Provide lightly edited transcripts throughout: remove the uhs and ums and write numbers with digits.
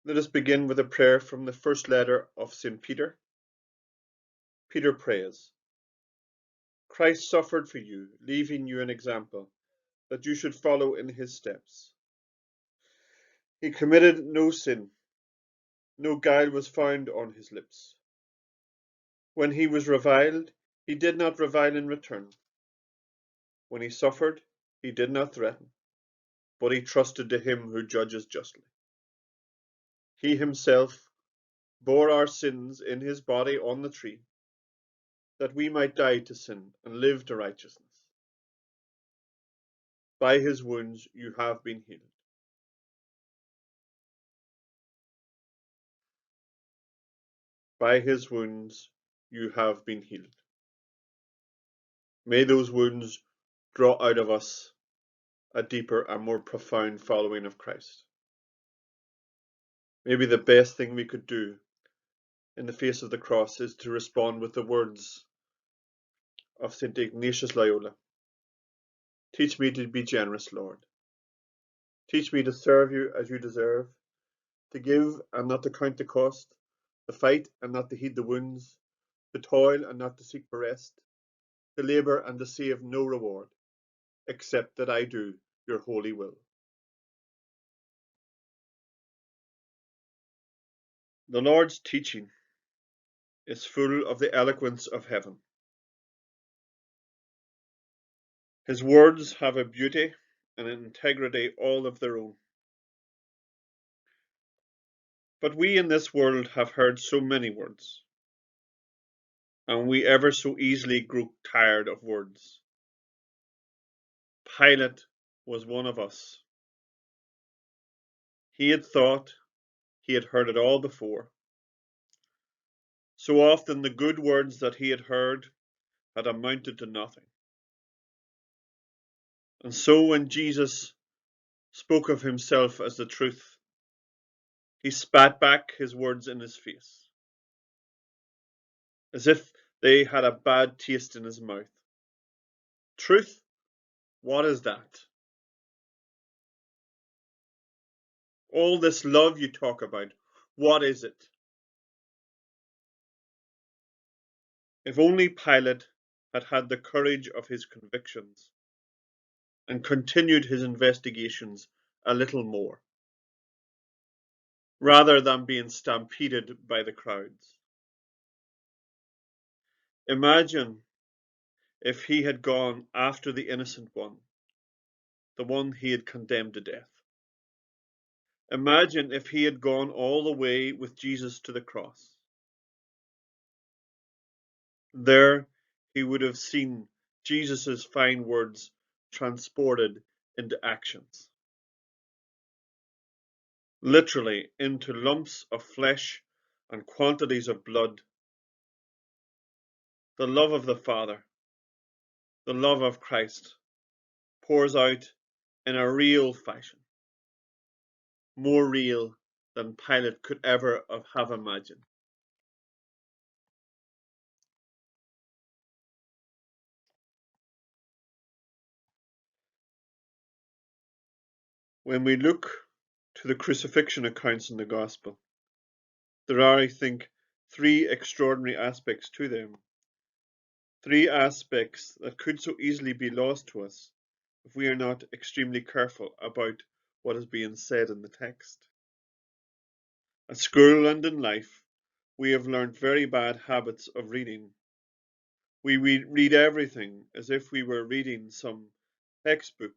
Let us begin with a prayer from the first letter of St. Peter. Peter prays, Christ suffered for you, leaving you an example, that you should follow in his steps. He committed no sin, no guile was found on his lips. When he was reviled, he did not revile in return. When he suffered, he did not threaten, but he trusted to him who judges justly. He himself bore our sins in his body on the tree, that we might die to sin and live to righteousness. By his wounds you have been healed. By his wounds you have been healed. May those wounds draw out of us a deeper and more profound following of Christ. Maybe the best thing we could do in the face of the cross is to respond with the words of St. Ignatius Loyola. Teach me to be generous, Lord. Teach me to serve you as you deserve, to give and not to count the cost, to fight and not to heed the wounds, to toil and not to seek for rest, to labour and to save no reward, except that I do your holy will. The Lord's teaching is full of the eloquence of heaven. His words have a beauty and an integrity all of their own. But we in this world have heard so many words, and we ever so easily grow tired of words. Pilate was one of us. He had thought he had heard it all before. So often the good words that he had heard had amounted to nothing. And so when Jesus spoke of himself as the truth, he spat back his words in his face, as if they had a bad taste in his mouth. Truth? What is that? All this love you talk about, what is it? If only Pilate had had the courage of his convictions and continued his investigations a little more, rather than being stampeded by the crowds. Imagine if he had gone after the innocent one, the one he had condemned to death. Imagine if he had gone all the way with Jesus to the cross. There he would have seen Jesus' fine words transported into actions, literally into lumps of flesh and quantities of blood. The love of the Father, the love of Christ, pours out in a real fashion, more real than Pilate could ever have imagined. When we look to the crucifixion accounts in the Gospel, there are, I think, three extraordinary aspects to them. Three aspects that could so easily be lost to us if we are not extremely careful about what is being said in the text. At school and in life, we have learnt very bad habits of reading. We read everything as if we were reading some textbook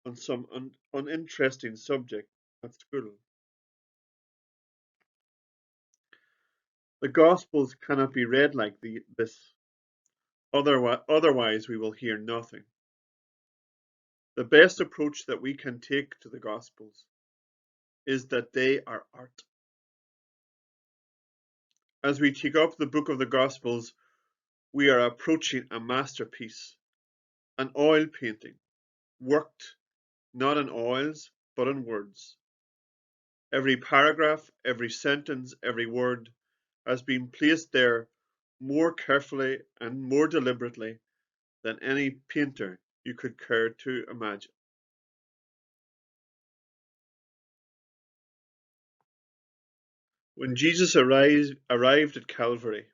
on some uninteresting subject at school. The Gospels cannot be read like this, otherwise we will hear nothing. The best approach that we can take to the Gospels is that they are art. As we take up the book of the Gospels, we are approaching a masterpiece, an oil painting, worked not in oils but in words. Every paragraph, every sentence, every word has been placed there more carefully and more deliberately than any painter you could care to imagine. When Jesus arrived at Calvary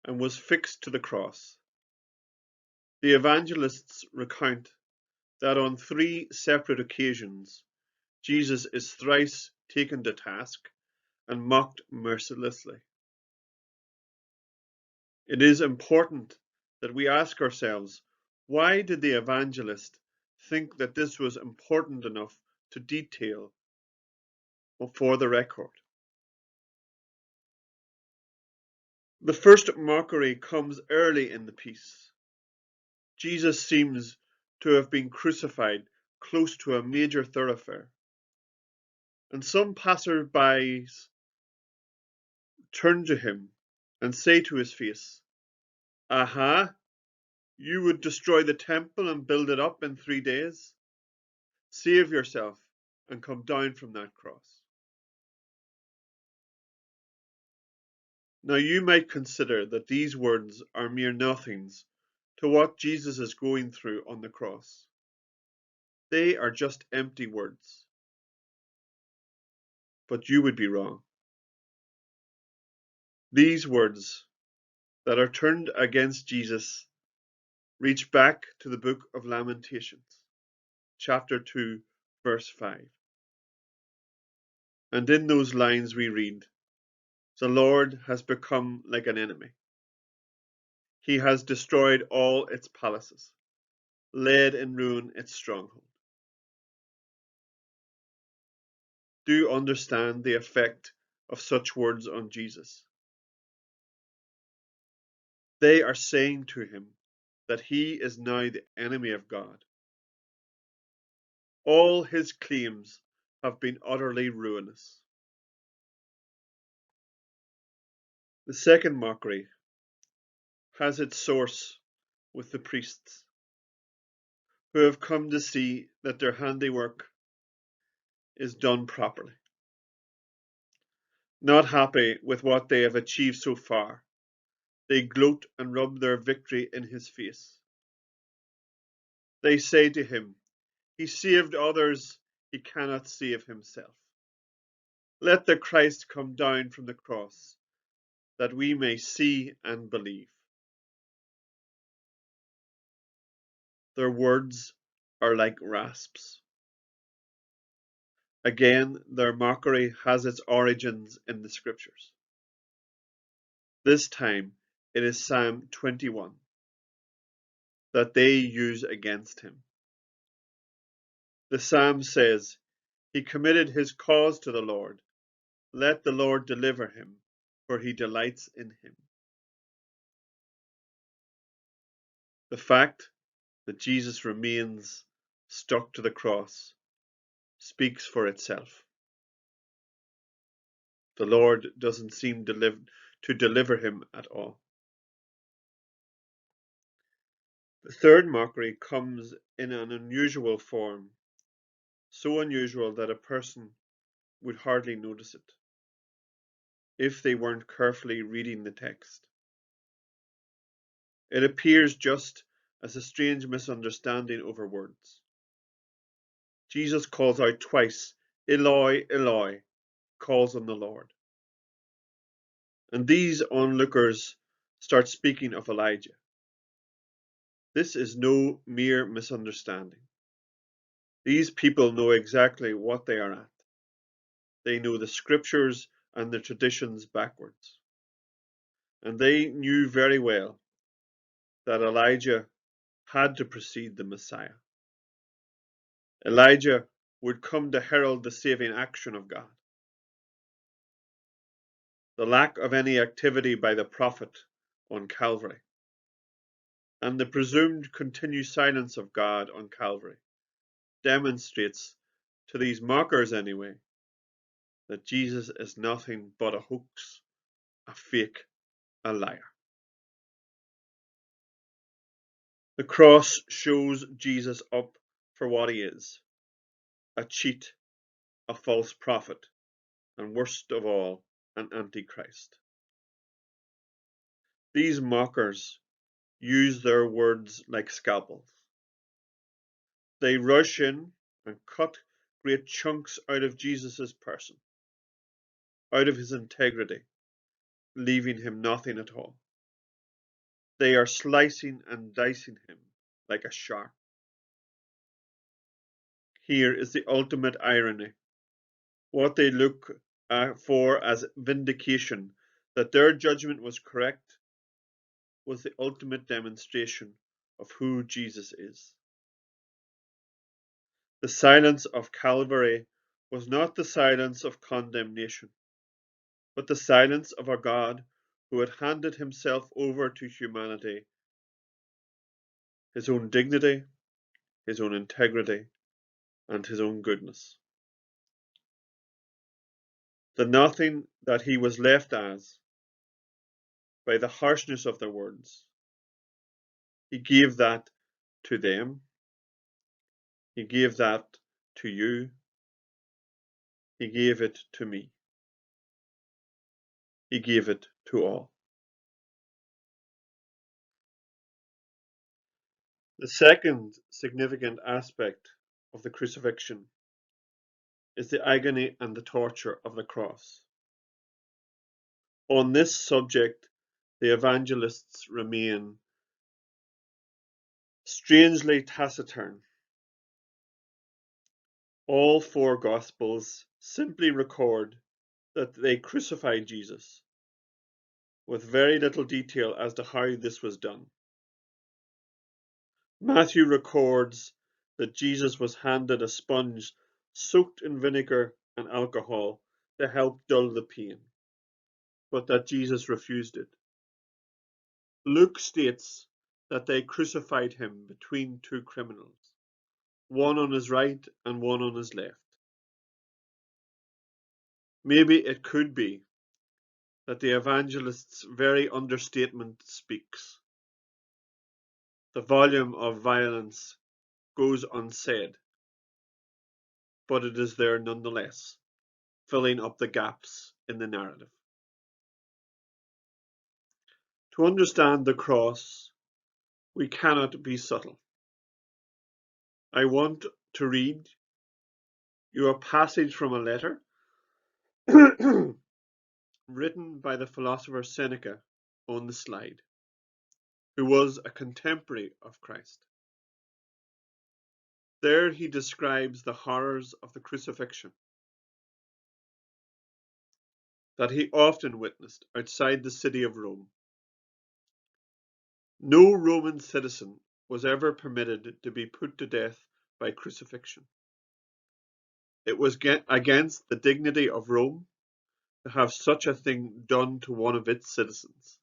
and was fixed to the cross, the evangelists recount that on 3 separate occasions Jesus is thrice taken to task and mocked mercilessly. It is important that we ask ourselves, why did the evangelist think that this was important enough to detail for the record? The first mockery comes early in the piece. Jesus seems to have been crucified close to a major thoroughfare, and some passers-by turn to him and say to his face, "Aha, you would destroy the temple and build it up in 3 days? Save yourself and come down from that cross." Now you might consider that these words are mere nothings to what Jesus is going through on the cross. They are just empty words. But you would be wrong. These words that are turned against Jesus reach back to the book of Lamentations, chapter 2, verse 5. And in those lines we read, "The Lord has become like an enemy. He has destroyed all its palaces, laid in ruin its stronghold." Do you understand the effect of such words on Jesus? They are saying to him that he is now the enemy of God. All his claims have been utterly ruinous. The second mockery has its source with the priests, who have come to see that their handiwork is done properly. Not happy with what they have achieved so far, they gloat and rub their victory in his face. They say to him, "He saved others, he cannot save himself. Let the Christ come down from the cross, that we may see and believe." Their words are like rasps. Again, their mockery has its origins in the scriptures. This time, it is Psalm 21 that they use against him. The psalm says, "He committed his cause to the Lord. Let the Lord deliver him, for he delights in him." The fact that Jesus remains stuck to the cross speaks for itself. The Lord doesn't seem to deliver him at all. The third mockery comes in an unusual form, so unusual that a person would hardly notice it if they weren't carefully reading the text. It appears just as a strange misunderstanding over words. Jesus calls out twice, "Eloi, Eloi," calls on the Lord. And these onlookers start speaking of Elijah. This is no mere misunderstanding. These people know exactly what they are at. They know the scriptures and the traditions backwards. And they knew very well that Elijah had to precede the Messiah. Elijah would come to herald the saving action of God. The lack of any activity by the prophet on Calvary, and the presumed continued silence of God on Calvary, demonstrates, to these mockers anyway, that Jesus is nothing but a hoax, a fake, a liar. The cross shows Jesus up for what he is, a cheat, a false prophet, and worst of all, an antichrist. These mockers use their words like scalpels. They rush in and cut great chunks out of Jesus' person, out of his integrity, leaving him nothing at all. They are slicing and dicing him like a shark. Here is the ultimate irony. What they look for as vindication that their judgment was correct was the ultimate demonstration of who Jesus is. The silence of Calvary was not the silence of condemnation, but the silence of a God who had handed himself over to humanity, his own dignity, his own integrity, and his own goodness. The nothing that he was left as, by the harshness of their words, he gave that to them, he gave that to you, he gave it to me, he gave it to all. The second significant aspect of the crucifixion is the agony and the torture of the cross. On this subject, the evangelists remain strangely taciturn. All four Gospels simply record that they crucified Jesus, with very little detail as to how this was done. Matthew records that Jesus was handed a sponge soaked in vinegar and alcohol to help dull the pain, but that Jesus refused it. Luke states that they crucified him between two criminals, one on his right and one on his left. Maybe it could be that the evangelist's very understatement speaks. The volume of violence goes unsaid, but it is there nonetheless, filling up the gaps in the narrative. To understand the cross, we cannot be subtle. I want to read you a passage from a letter written by the philosopher Seneca on the slide, who was a contemporary of Christ. There he describes the horrors of the crucifixion that he often witnessed outside the city of Rome. No Roman citizen was ever permitted to be put to death by crucifixion. It was against the dignity of Rome to have such a thing done to one of its citizens.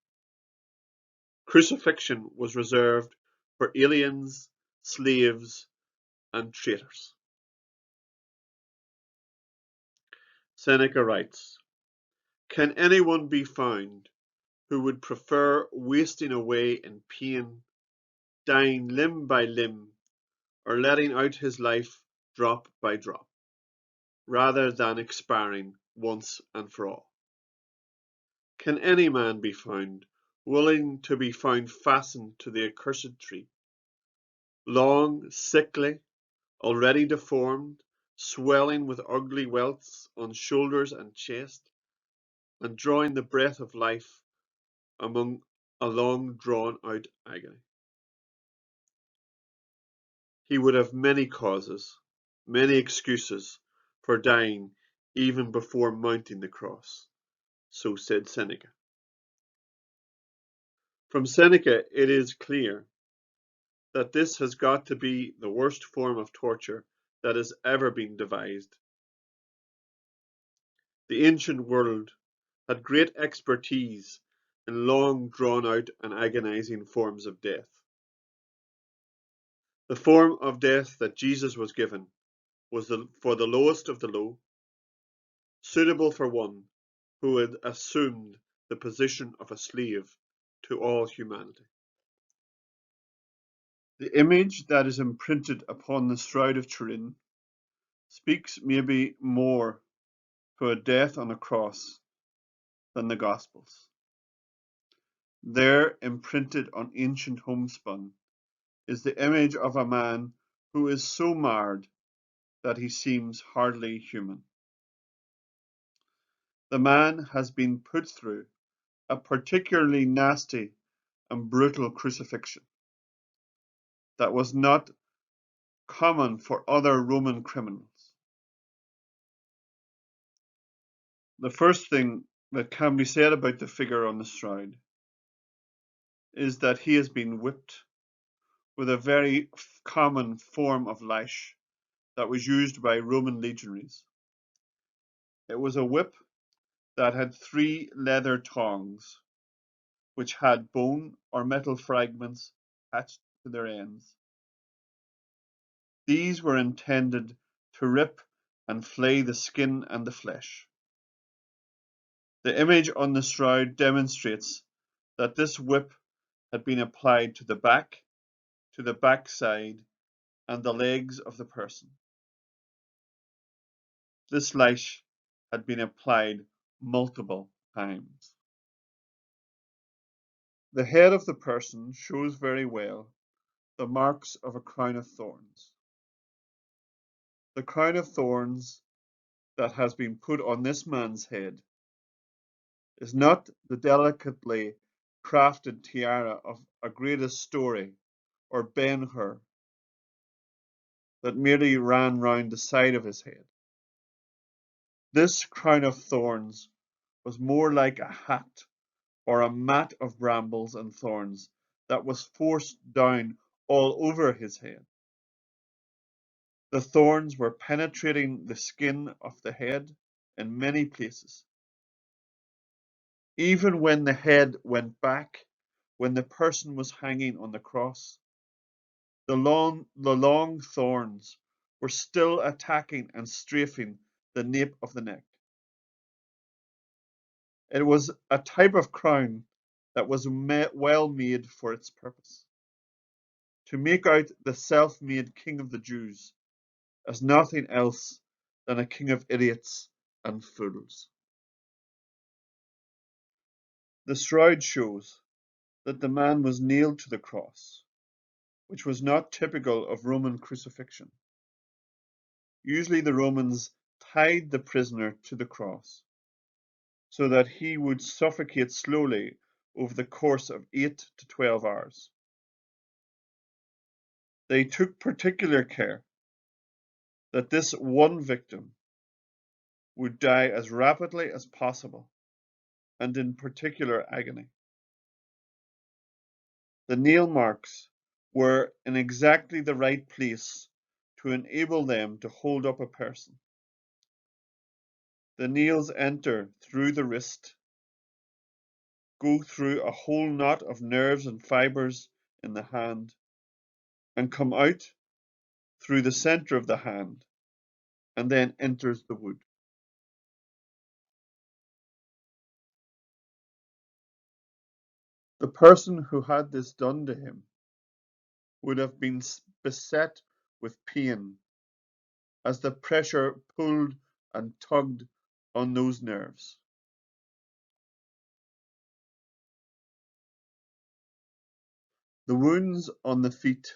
Crucifixion was reserved for aliens, slaves, and traitors. Seneca writes, "Can anyone be found who would prefer wasting away in pain, dying limb by limb, or letting out his life drop by drop, rather than expiring once and for all? Can any man be found willing to be found fastened to the accursed tree, long, sickly, already deformed, swelling with ugly welts on shoulders and chest, and drawing the breath of life among a long drawn out agony? He would have many causes, many excuses for dying even before mounting the cross." So said Seneca. From Seneca, it is clear that this has got to be the worst form of torture that has ever been devised. The ancient world had great expertise in long drawn out and agonizing forms of death. The form of death that Jesus was given was for the lowest of the low, suitable for one who had assumed the position of a slave to all humanity. The image that is imprinted upon the shroud of Turin speaks maybe more to a death on a cross than the Gospels. There, imprinted on ancient homespun, is the image of a man who is so marred that he seems hardly human. The man has been put through a particularly nasty and brutal crucifixion that was not common for other Roman criminals. The first thing that can be said about the figure on the shroud is that he has been whipped with a very common form of lash that was used by Roman legionaries. It was a whip that had 3 leather tongs, which had bone or metal fragments attached to their ends. These were intended to rip and flay the skin and the flesh. The image on the shroud demonstrates that this whip had been applied to the backside, and the legs of the person. This lash had been applied multiple times. The head of the person shows very well the marks of a crown of thorns. The crown of thorns that has been put on this man's head is not the delicately crafted tiara of a greatest story or Ben-Hur that merely ran round the side of his head. This crown of thorns was more like a hat or a mat of brambles and thorns that was forced down all over his head. The thorns were penetrating the skin of the head in many places. Even when the head went back, when the person was hanging on the cross, the long thorns were still attacking and strafing the nape of the neck. It was a type of crown that was well made for its purpose, to make out the self-made king of the Jews as nothing else than a king of idiots and fools. The shroud shows that the man was nailed to the cross, which was not typical of Roman crucifixion. Usually the Romans tied the prisoner to the cross so that he would suffocate slowly over the course of 8 to 12 hours. They took particular care that this one victim would die as rapidly as possible and in particular agony. The nail marks were in exactly the right place to enable them to hold up a person. The nails enter through the wrist, go through a whole knot of nerves and fibers in the hand, and come out through the center of the hand, and then enters the wood. The person who had this done to him would have been beset with pain as the pressure pulled and tugged on those nerves. The wounds on the feet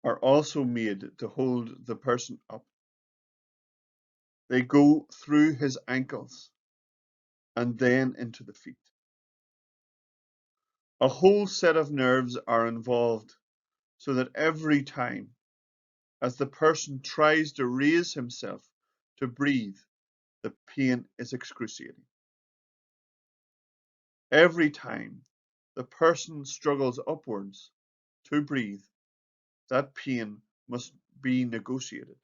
are also made to hold the person up. They go through his ankles and then into the feet. A whole set of nerves are involved so that every time as the person tries to raise himself to breathe, the pain is excruciating. Every time the person struggles upwards to breathe, that pain must be negotiated.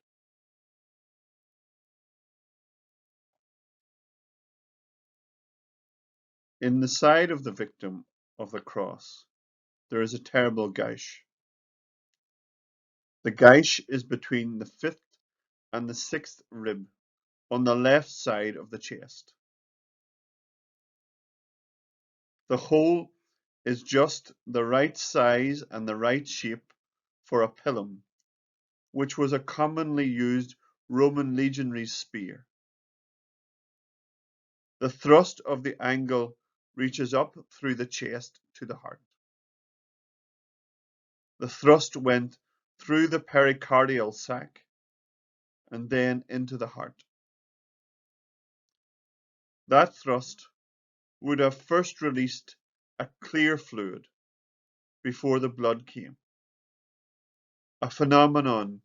In the side of the victim of the cross, there is a terrible gash. The gash is between the 5th and the 6th rib on the left side of the chest. The hole is just the right size and the right shape for a pilum, which was a commonly used Roman legionary spear. The thrust of the angle reaches up through the chest to the heart. The thrust went through the pericardial sac and then into the heart. That thrust would have first released a clear fluid before the blood came, a phenomenon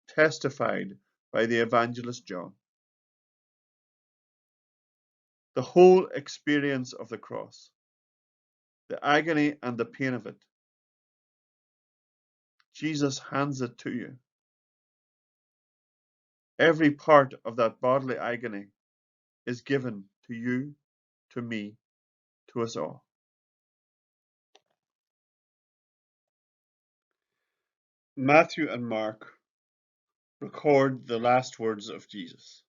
testified by the evangelist John. The whole experience of the cross, the agony and the pain of it, Jesus hands it to you. Every part of that bodily agony is given to you, to me, to us all. Matthew and Mark record the last words of Jesus.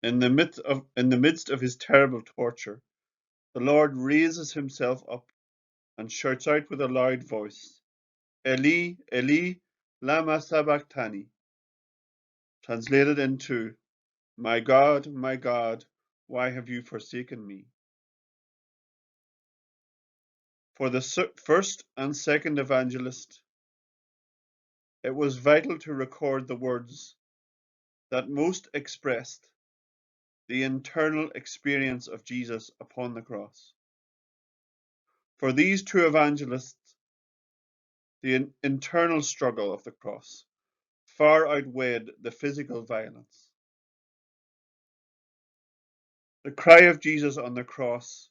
In the midst of his terrible torture, the Lord raises himself up and shouts out with a loud voice, Eli, Eli, lama sabachthani, translated into, my God, why have you forsaken me? For the first and second evangelist, it was vital to record the words that most expressed the internal experience of Jesus upon the cross. For these two evangelists, the internal struggle of the cross far outweighed the physical violence. The cry of Jesus on the cross,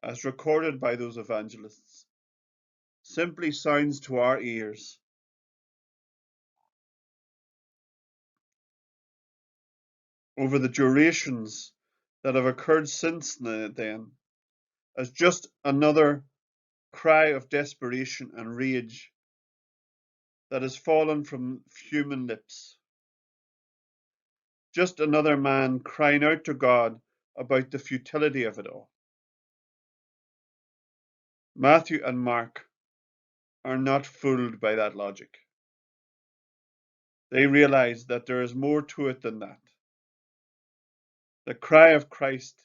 as recorded by those evangelists, simply sounds to our ears over the durations that have occurred since then as just another cry of desperation and rage that has fallen from human lips. Just another man crying out to God about the futility of it all. Matthew and Mark are not fooled by that logic. They realize that there is more to it than that. The cry of Christ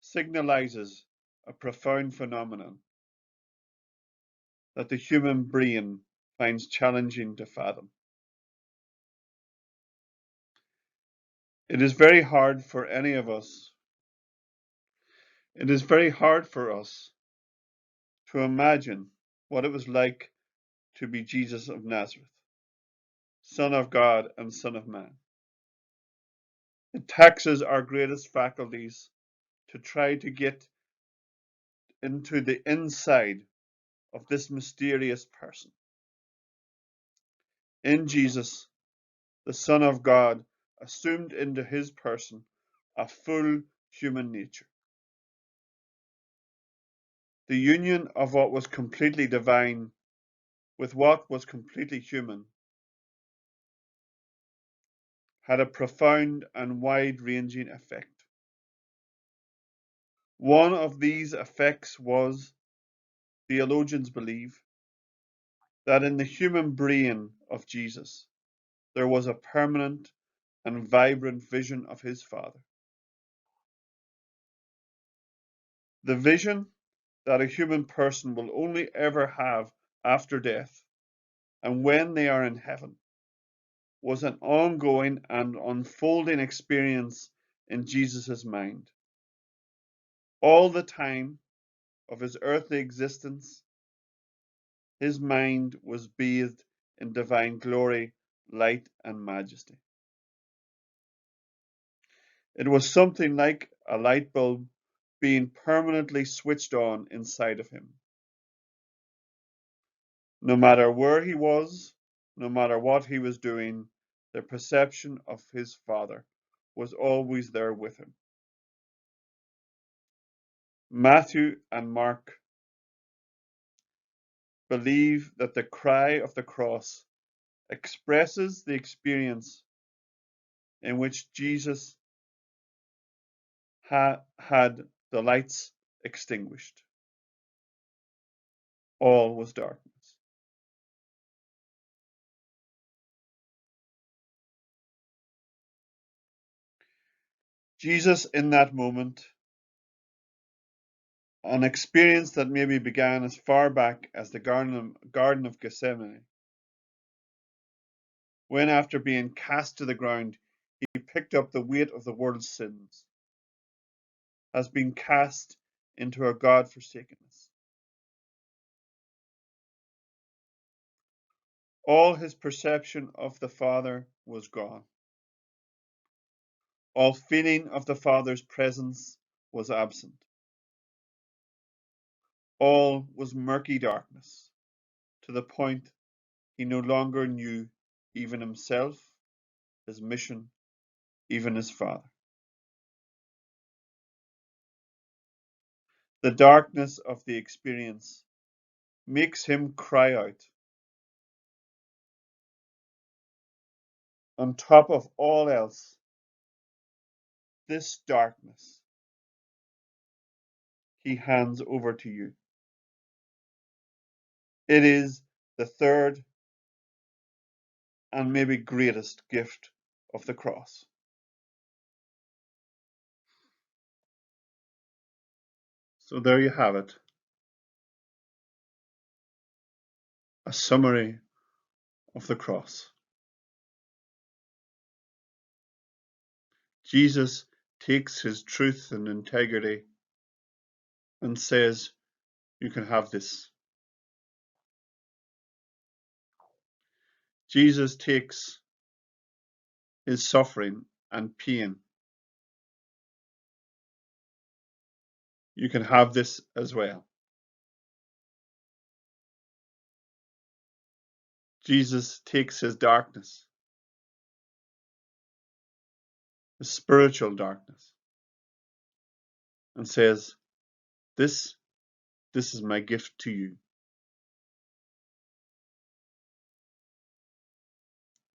signalizes a profound phenomenon that the human brain finds challenging to fathom. It is very hard for any of us. It is very hard for us to imagine what it was like to be Jesus of Nazareth, Son of God and Son of Man. It taxes our greatest faculties to try to get into the inside of this mysterious person. In Jesus, the Son of God assumed into his person a full human nature. The union of what was completely divine with what was completely human had a profound and wide-ranging effect. One of these effects was, theologians believe, that in the human brain of Jesus there was a permanent and vibrant vision of his Father. The vision that a human person will only ever have after death and when they are in heaven was an ongoing and unfolding experience in Jesus' mind. All the time of his earthly existence, his mind was bathed in divine glory, light, and majesty. It was something like a light bulb being permanently switched on inside of him. No matter where he was, no matter what he was doing, the perception of his Father was always there with him. Matthew and Mark believe that the cry of the cross expresses the experience in which Jesus had the lights extinguished. All was darkness. Jesus, in that moment, an experience that maybe began as far back as the Garden of Gethsemane, when after being cast to the ground, he picked up the weight of the world's sins. has been cast into a God-forsakenness. All his perception of the Father was gone. All feeling of the Father's presence was absent. All was murky darkness, to the point he no longer knew even himself, his mission, even his Father. The darkness of the experience makes him cry out. On top of all else, this darkness he hands over to you. It is the third and maybe greatest gift of the cross. So there you have it. A summary of the cross. Jesus takes his truth and integrity and says, you can have this. Jesus takes his suffering and pain. You can have this as well. Jesus takes his darkness, his spiritual darkness, and says, this is my gift to you.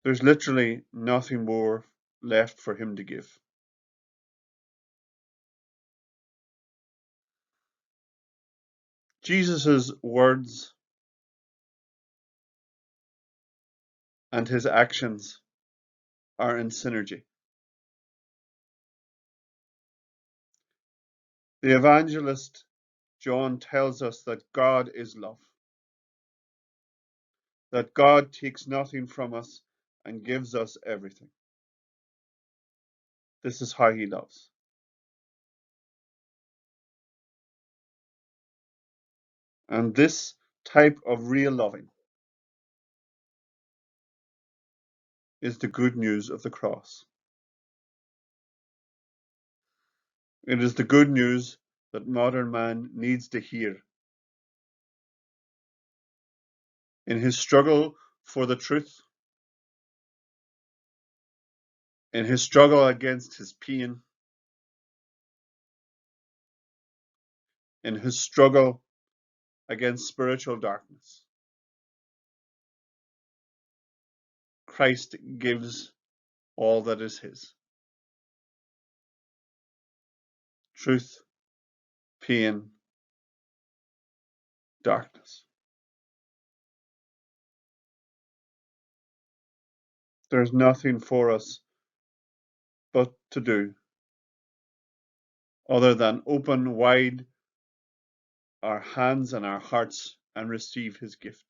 There's literally nothing more left for him to give. Jesus' words and his actions are in synergy. The evangelist John tells us that God is love, that God takes nothing from us and gives us everything. This is how he loves. And this type of real loving is the good news of the cross. It is the good news that modern man needs to hear. In his struggle for the truth, in his struggle against his pain, in his struggle against spiritual darkness, Christ gives all that is his. Truth, pain, darkness. There's nothing for us but to do other than open wide our hands and our hearts and receive his gift.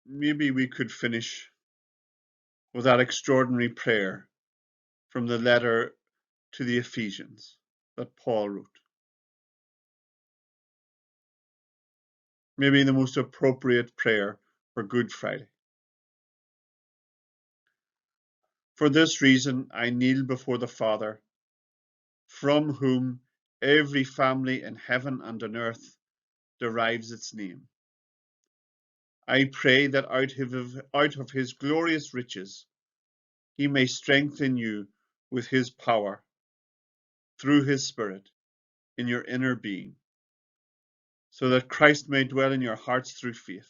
Maybe we could finish with that extraordinary prayer from the letter to the Ephesians that Paul wrote. Maybe the most appropriate prayer for Good Friday. For this reason, I kneel before the Father, from whom every family in heaven and on earth derives its name. I pray that out of his glorious riches, he may strengthen you with his power through his Spirit in your inner being, so that Christ may dwell in your hearts through faith.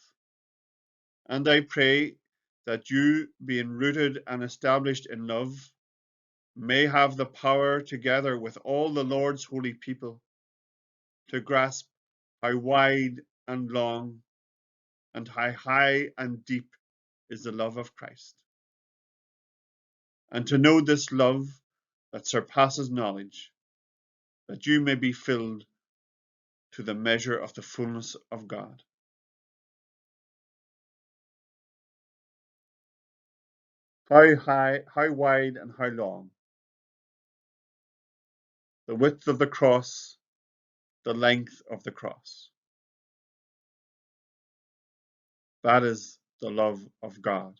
And I pray that you, being rooted and established in love, may have the power, together with all the Lord's holy people, to grasp how wide and long and how high and deep is the love of Christ, and to know this love that surpasses knowledge, that you may be filled to the measure of the fullness of God. How high, how wide, and how long? The width of the cross, the length of the cross. That is the love of God.